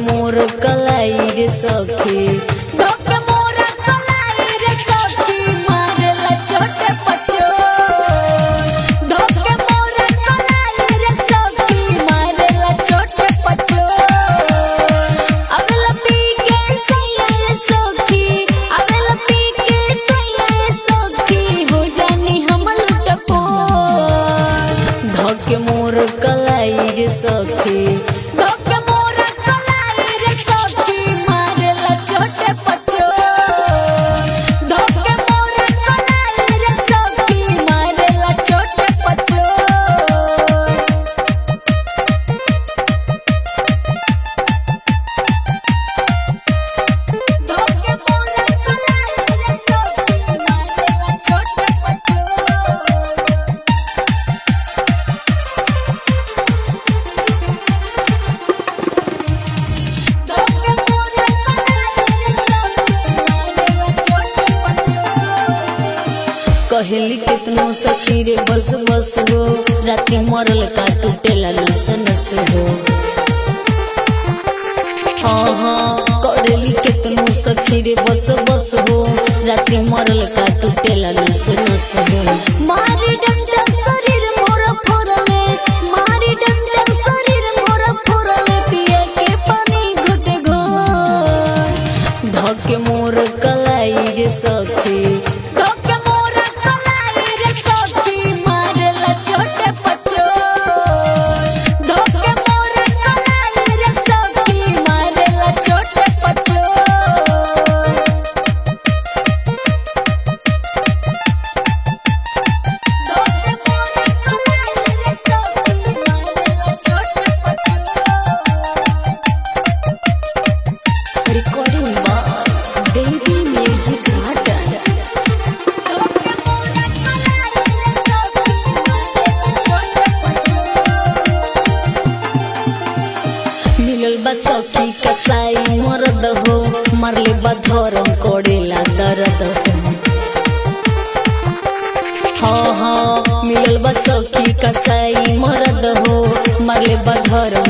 मोर कलाई रे सखी धोके मोर कलाई रे सखी मारेला छोटे पचो धोके मोर कलाई रे सखी मारेला छोटे पचो अगला पी के सैया सखी अगला पी के सैया सखी हो जानी हम लुटपो धोके मोर कलाई रे सखी धोके मोर कलाई रे सखी मारेला छोटे पचो धोके मोर कलाई रे सखी मारेला छोटे पचो धोके मोर कलाई रे सखी मारेला छोटे पचो कहली कितनो सखी रे बस बस हो राती मरल का टूटेला नस नस हो हाँ हाँ कहली कितनो सखी रे बस बस हो राती मरल का टूटेला नस नस हो मारी डंडा शरीर मोर फोरले मारी डंडा शरीर मोर फोरले पिए के पानी घुट घोट धोके मोर कलाई रे सखी धोके मोर कलाई रे सखी मारेला छोटे पचो धोके मोर कलाई रे सखी मारेला छोटे पचो धोके मोर कलाई रे सखी मारेला छोटे पचो recording by baby music garden धोके मोर कलाई रे सखी मारेला छोटे पचो मिलल बा सखी कसाई मरद हो मरले बा धरम कोड़ेला दर्द हो हाँ हाँ मिलल बा सखी कसाई मरद हो मरले बा धरम